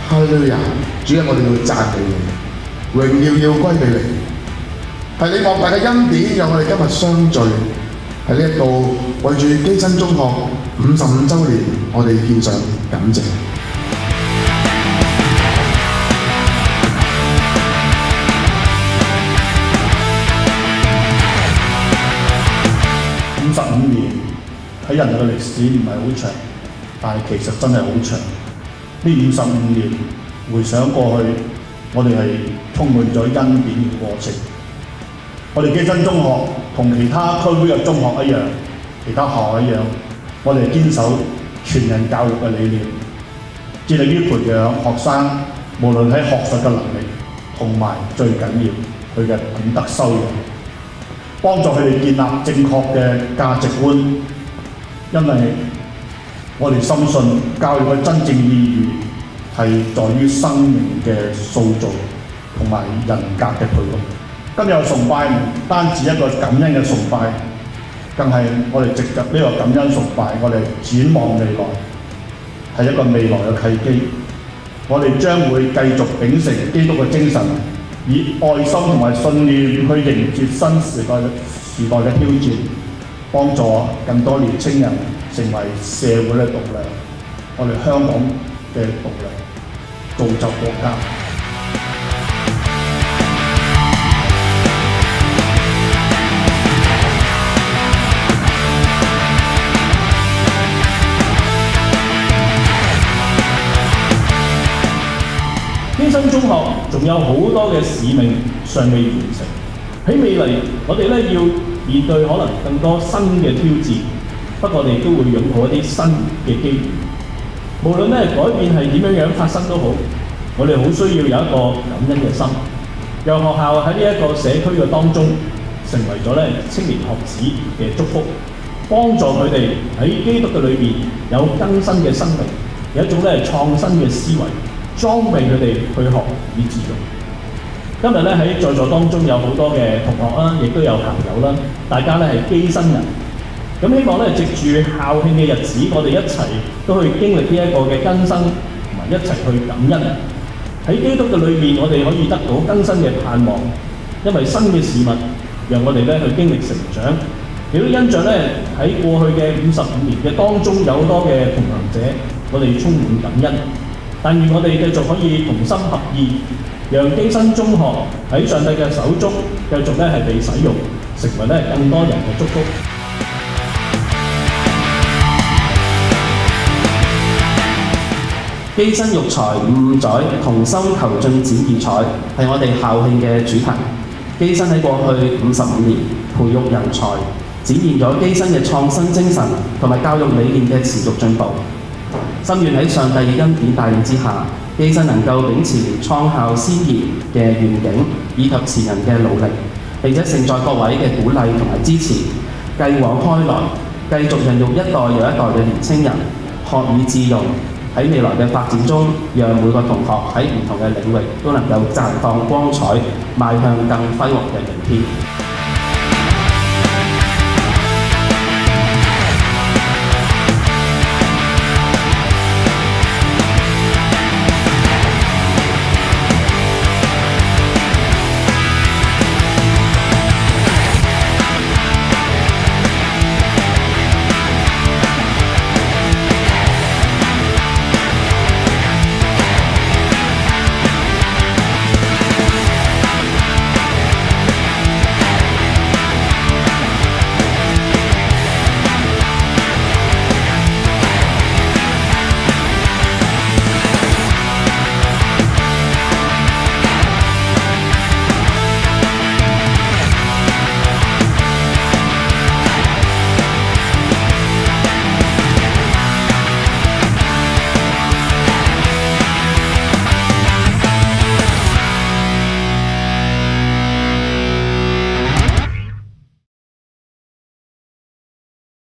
哈利路亞！主啊，我哋要讚美你，榮耀要歸俾你。係你莫大嘅恩典，讓我哋今日相聚喺呢一度，為住基新中學55週年，我哋獻上感謝。55年喺人類嘅歷史唔係好長，但係其實真係好長。呢55年回想過去，我哋係充滿咗恩典嘅過程。我哋基新中學同其他區會嘅中學一樣，其他學校一樣，我哋堅守全人教育嘅理念，致力於培養學生無論喺學術嘅能力，同埋最緊要佢嘅品德修養，幫助佢哋建立正確嘅價值觀。因為我哋深信教育嘅真正意義係在於生命嘅塑造同埋人格嘅培育。今日嘅崇拜唔單止一個感恩嘅崇拜，更係我哋藉着呢個感恩崇拜，我哋展望未來，係一個未來嘅契機。我哋將會繼續秉承基督嘅精神，以愛心同埋信念去迎接新時代嘅挑戰，幫助更多年青人成為社會嘅棟樑，我哋香港嘅棟樑，造就國家。基新中學仲有好多嘅使命尚未完成，喺未來我哋要面對可能更多新嘅挑戰，不過我哋都會擁抱一啲新嘅機遇。無論改變係點樣發生都好，我哋好需要有一個感恩嘅心，讓學校喺呢一個社區嘅當中成為咗青年學子嘅祝福，幫助佢哋喺基督嘅裏面有更新嘅生命，有一種創新嘅思維，裝備佢哋去學以致用。今日喺在座當中有好多嘅同學啦，亦都有校友啦，大家係基新人。咁希望藉住校慶嘅日子，我哋一齊都去經歷呢一個嘅更新，同埋一齊去感恩。喺基督嘅裏面，我哋可以得到更新嘅盼望，因為新嘅事物讓我哋去經歷成長。亦都因着喺過去嘅55年嘅當中，有好多嘅同行者，我哋充滿感恩。但願我哋繼續可以同心合意，讓基新中學喺上帝嘅手中繼續係被使用，成為更多人嘅祝福。基新育才55載，同心求進展異彩，係我哋校慶嘅主題。基新喺過去55年培育人才，展現咗基新嘅創新精神同埋教育理念嘅持續進步。心願喺上帝嘅恩典帶領之下，基新能夠秉持創校先賢嘅願景以及前人嘅努力，並且承載各位嘅鼓勵同埋支持，繼往開來，繼續孕育一代又一代嘅年青人，學以致用。喺未來嘅發展中，讓每個同學喺唔同嘅領域都能夠綻放光彩，邁向更輝煌嘅明天。